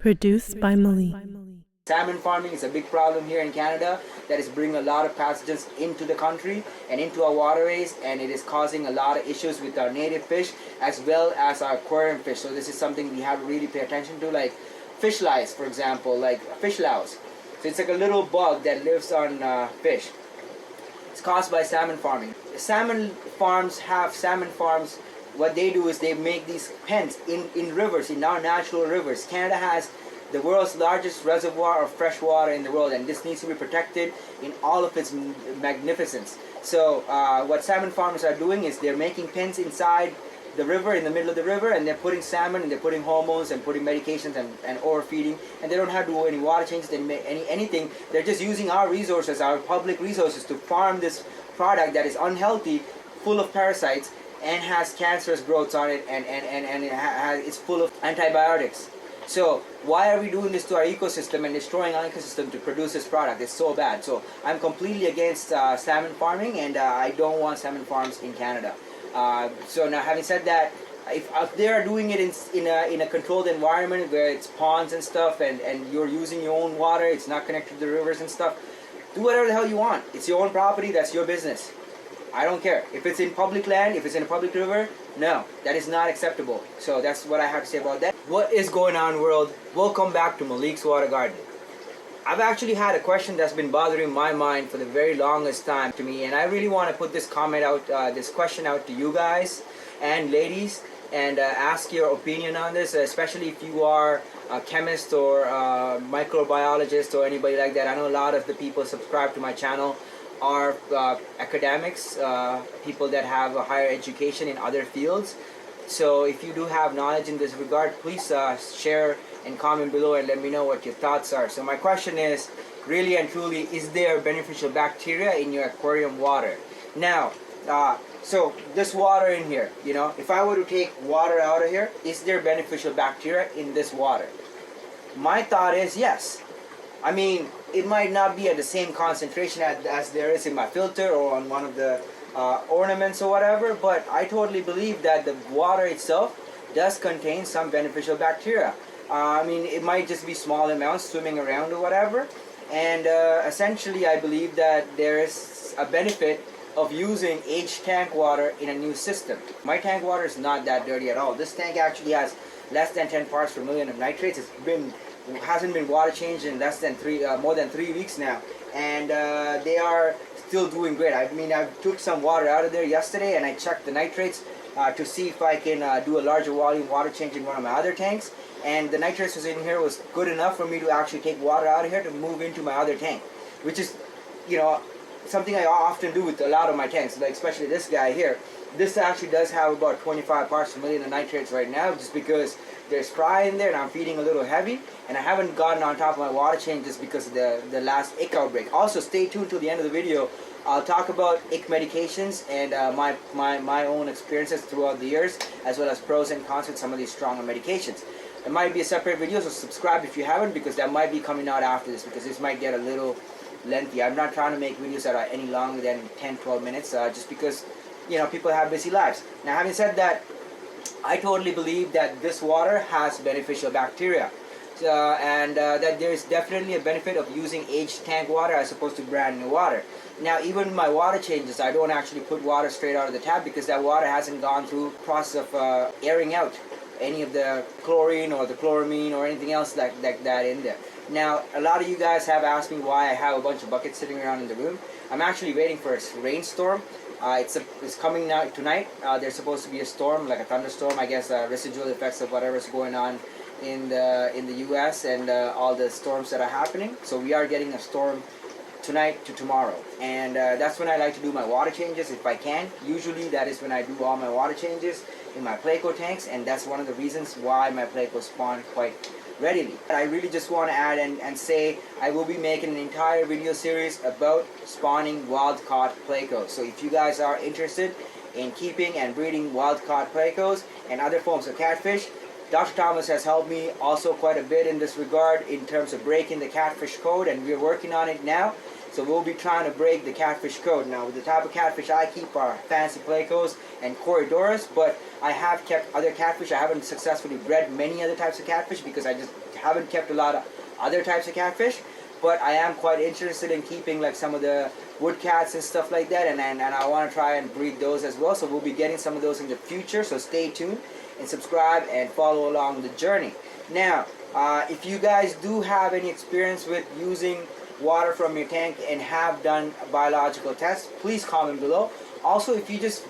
Produced by Malik. Salmon farming is a big problem here in Canada that is bringing a lot of pathogens into the country and into our waterways, and it is causing a lot of issues with our native fish as well as our aquarium fish. So this is something we have to really pay attention to, like fish lice, for example, like fish louse. So it's like a little bug that lives on fish. It's caused by salmon farming. Salmon farms, what they do is they make these pens in rivers, in our natural rivers. Canada has the world's largest reservoir of fresh water in the world, and this needs to be protected in all of its magnificence. So what salmon farmers are doing is they're making pens inside the river, in the middle of the river, and they're putting salmon, and they're putting hormones and putting medications and overfeeding, and they don't have to do any water changes, anything. They're just using our resources, our public resources, to farm this product that is unhealthy, full of parasites, and has cancerous growths on it, and it's full of antibiotics. So why are we doing this to our ecosystem and destroying our ecosystem to produce this product? It's so bad. So I'm completely against salmon farming, and I don't want salmon farms in Canada. So now, having said that, if they are doing it in a controlled environment where it's ponds and stuff, and you're using your own water, it's not connected to the rivers and stuff, do whatever the hell you want. It's your own property, that's your business. I don't care. If it's in public land, if it's in a public river, no, that is not acceptable. So that's what I have to say about that. What is going on, world? Welcome back to Malik's Water Garden. I've actually had a question that's been bothering my mind for the very longest time to me, and I really want to put this question out to you guys and ladies, and ask your opinion on this, especially if you are a chemist or a microbiologist or anybody like that. I know a lot of the people subscribe to my channel are academics, people that have a higher education in other fields. So if you do have knowledge in this regard, please share and comment below and let me know what your thoughts are. So my question is, really and truly, is there beneficial bacteria in your aquarium water? Now, so this water in here, if I were to take water out of here, is there beneficial bacteria in this water? My thought is yes. I mean, it might not be at the same concentration as there is in my filter or on one of the ornaments or whatever, but I totally believe that the water itself does contain some beneficial bacteria. I mean, it might just be small amounts swimming around or whatever, and essentially I believe that there is a benefit of using aged tank water in a new system. My tank water is not that dirty at all. This tank actually has less than 10 parts per million of nitrates. Hasn't been water changed in more than 3 weeks now, and they are still doing great. I mean, I took some water out of there yesterday and I checked the nitrates to see if I can do a larger volume water change in one of my other tanks, and the nitrates was in here was good enough for me to actually take water out of here to move into my other tank, which is something I often do with a lot of my tanks, like especially this guy here. This actually does have about 25 parts per million of nitrates right now, just because there's fry in there and I'm feeding a little heavy, and I haven't gotten on top of my water changes because of the last ick outbreak. Also, stay tuned till the end of the video. I'll talk about ick medications and my own experiences throughout the years, as well as pros and cons with some of these stronger medications. It might be a separate video, so subscribe if you haven't, because that might be coming out after this, because this might get a little lengthy. I'm not trying to make videos that are any longer than 10-12 minutes, just because people have busy lives. Now, having said that, I totally believe that this water has beneficial bacteria, and that there is definitely a benefit of using aged tank water as opposed to brand new water. Now, even my water changes, I don't actually put water straight out of the tap, because that water hasn't gone through the process of airing out any of the chlorine or the chloramine or anything else like that in there. Now, a lot of you guys have asked me why I have a bunch of buckets sitting around in the room. I'm actually waiting for a rainstorm. It's coming out tonight. There's supposed to be a storm, like a thunderstorm, I guess, residual effects of whatever's going on in the U.S. and all the storms that are happening. So we are getting a storm tonight to tomorrow, and that's when I like to do my water changes if I can. Usually that is when I do all my water changes in my Pleco tanks, and that's one of the reasons why my Pleco spawn quite readily. I really just want to add and say I will be making an entire video series about spawning wild-caught Plecos. So if you guys are interested in keeping and breeding wild-caught Plecos and other forms of catfish, Dr. Thomas has helped me also quite a bit in this regard in terms of breaking the catfish code, and we're working on it now. So we'll be trying to break the catfish code. Now, the type of catfish I keep are fancy Plecos and Corydoras, but I have kept other catfish. I haven't successfully bred many other types of catfish because I just haven't kept a lot of other types of catfish, but I am quite interested in keeping like some of the wood cats and stuff like that, and I want to try and breed those as well. So we'll be getting some of those in the future. So stay tuned and subscribe and follow along the journey. Now, if you guys do have any experience with using water from your tank and have done biological tests, please comment below. Also, if you just,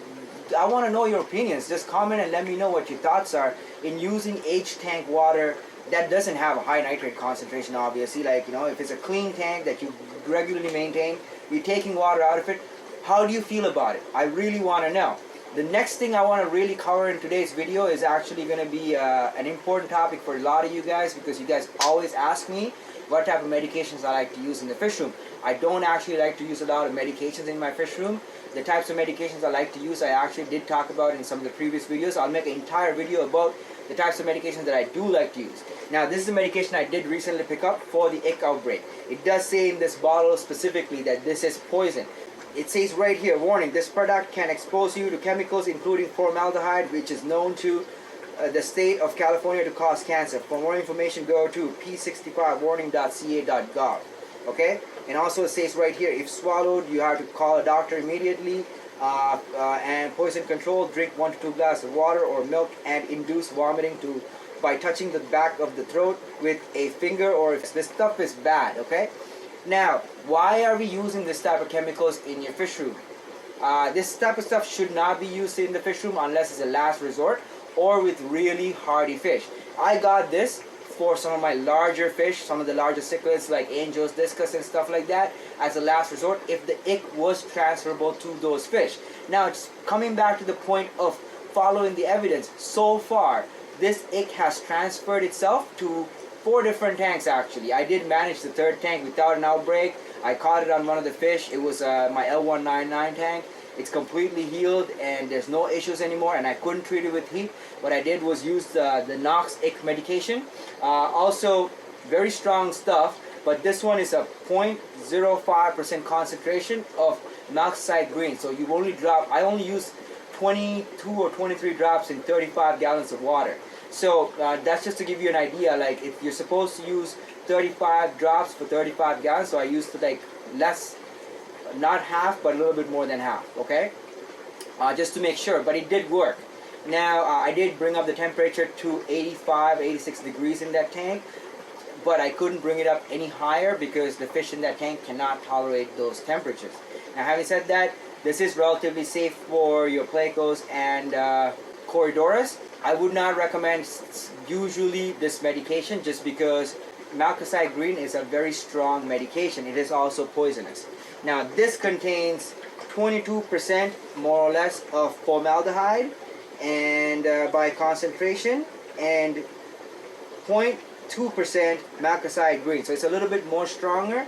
I want to know your opinions. Just comment and let me know what your thoughts are in using H-tank water that doesn't have a high nitrate concentration, obviously. Like, you know, if it's a clean tank that you regularly maintain, you're taking water out of it, how do you feel about it? I really want to know. The next thing I want to really cover in today's video is actually going to be an important topic for a lot of you guys, because you guys always ask me what type of medications I like to use in the fish room. I don't actually like to use a lot of medications in my fish room. The types of medications I like to use, I actually did talk about in some of the previous videos. I'll make an entire video about the types of medications that I do like to use. Now, this is a medication I did recently pick up for the ick outbreak. It does say in this bottle specifically that this is poison. It says right here, warning, this product can expose you to chemicals including formaldehyde, which is known to the state of California to cause cancer. For more information, go to p65warning.ca.gov. Okay? And also it says right here, if swallowed, you have to call a doctor immediately. And poison control, drink 1 to 2 glasses of water or milk, and induce vomiting by touching the back of the throat with a finger, or if this stuff is bad. Okay? Now, why are we using this type of chemicals in your fish room? This type of stuff should not be used in the fish room unless it's a last resort or with really hardy fish. I got this for some of my larger fish, some of the larger cichlids like angels, discus and stuff like that, as a last resort if the ick was transferable to those fish. Now, it's coming back to the point of following the evidence. So far, this ick has transferred itself to 4 different tanks actually. I did manage the 3rd tank without an outbreak. I caught it on one of the fish. It was my L199 tank. It's completely healed and there's no issues anymore, and I couldn't treat it with heat. What I did was use the Knox ick medication. Also, very strong stuff, but this one is a 0.05% concentration of Knox-Side green. So you I only use 22 or 23 drops in 35 gallons of water. So that's just to give you an idea. Like, if you're supposed to use 35 drops for 35 gallons, so I used like less, not half, but a little bit more than half. Okay, just to make sure. But it did work. Now, I did bring up the temperature to 85, 86 degrees in that tank, but I couldn't bring it up any higher because the fish in that tank cannot tolerate those temperatures. Now, having said that, this is relatively safe for your plecos and Corydoras. I would not recommend usually this medication just because Malcoside green is a very strong medication. It is also poisonous. Now, this contains 22% more or less of formaldehyde and by concentration, and 0.2% Malcoside green. So it's a little bit more stronger.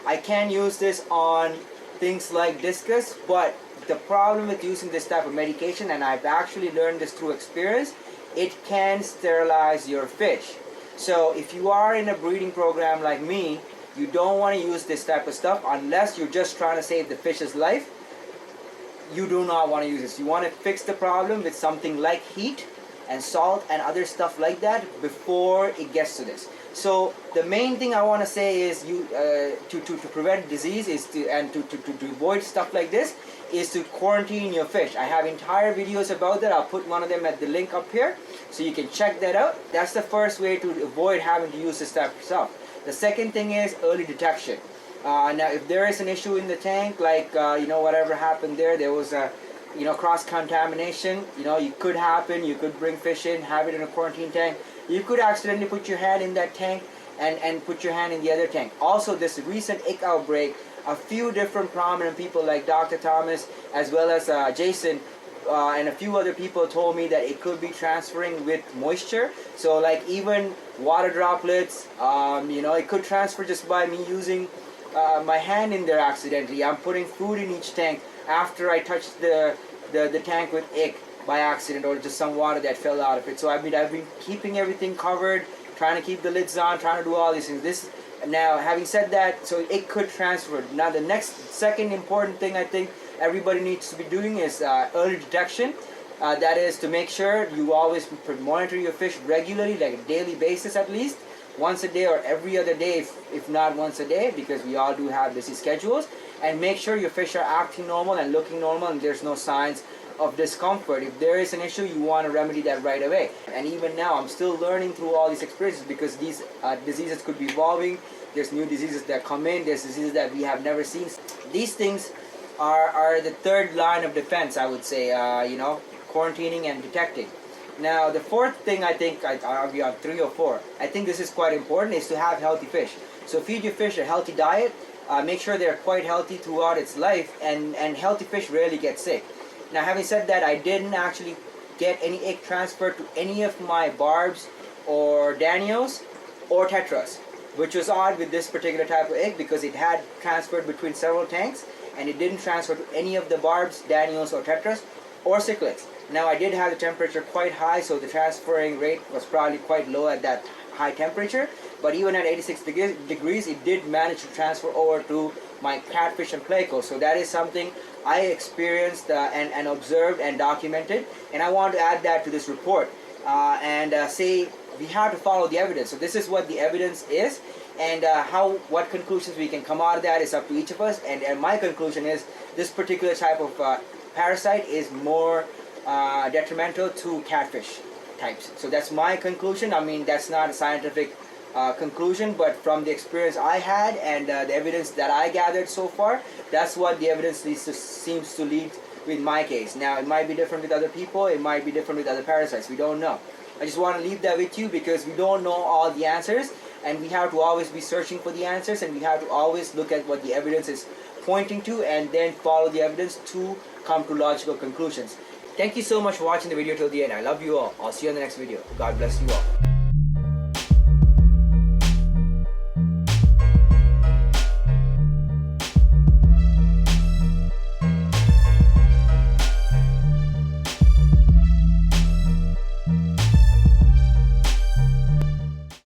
I can use this on things like discus, but the problem with using this type of medication, and I've actually learned this through experience, it can sterilize your fish. So if you are in a breeding program like me, you don't want to use this type of stuff unless you're just trying to save the fish's life. You do not want to use this. You want to fix the problem with something like heat and salt and other stuff like that before it gets to this. So the main thing I want to say is to prevent disease is to avoid stuff like this is to quarantine your fish. I have entire videos about that. I'll put one of them at the link up here so you can check that out. That's the first way to avoid having to use this type of stuff. The second thing is early detection. Now, if there is an issue in the tank, like whatever happened there was a cross-contamination. It could happen. You could bring fish in, have it in a quarantine tank. You could accidentally put your hand in that tank and put your hand in the other tank. Also, this recent ick outbreak, a few different prominent people like Dr. Thomas as well as Jason and a few other people told me that it could be transferring with moisture. So like even water droplets, it could transfer just by me using my hand in there accidentally. I'm putting food in each tank after I touched the tank with ick by accident, or just some water that fell out of it. So I've been keeping everything covered, trying to keep the lids on, trying to do all these things. Now, having said that, so it could transfer. Now, the second important thing I think everybody needs to be doing is early detection. That is to make sure you always monitor your fish regularly, like a daily basis at least, once a day or every other day, if not once a day, because we all do have busy schedules, and make sure your fish are acting normal and looking normal and there's no signs of discomfort. If there is an issue, you want to remedy that right away. And even now, I'm still learning through all these experiences, because these diseases could be evolving. There's new diseases that come in. There's diseases that we have never seen. These things are the third line of defense, I would say, quarantining and detecting. Now, the fourth thing, I think, I'll be on 3 or 4. I think this is quite important, is to have healthy fish. So feed your fish a healthy diet. Make sure they're quite healthy throughout its life, and healthy fish rarely get sick. Now, having said that, I didn't actually get any egg transfer to any of my barbs or Danios or tetras, which was odd with this particular type of egg, because it had transferred between several tanks and it didn't transfer to any of the barbs, Danios or tetras or cichlids. Now, I did have the temperature quite high, so the transferring rate was probably quite low at that high temperature, but even at 86 degrees, it did manage to transfer over to my catfish and pleco. So that is something I experienced and observed and documented, and I want to add that to this report and say we have to follow the evidence. So this is what the evidence is, and what conclusions we can come out of that is up to each of us. And my conclusion is this particular type of parasite is more detrimental to catfish types. So that's my conclusion. I mean, that's not a scientific conclusion, but from the experience I had and the evidence that I gathered so far, that's what the evidence seems to lead with my case. Now, it might be different with other people, it might be different with other parasites, we don't know. I just want to leave that with you, because we don't know all the answers, and we have to always be searching for the answers, and we have to always look at what the evidence is pointing to and then follow the evidence to come to logical conclusions. Thank you so much for watching the video till the end. I love you all. I'll see you on the next video. God bless you all.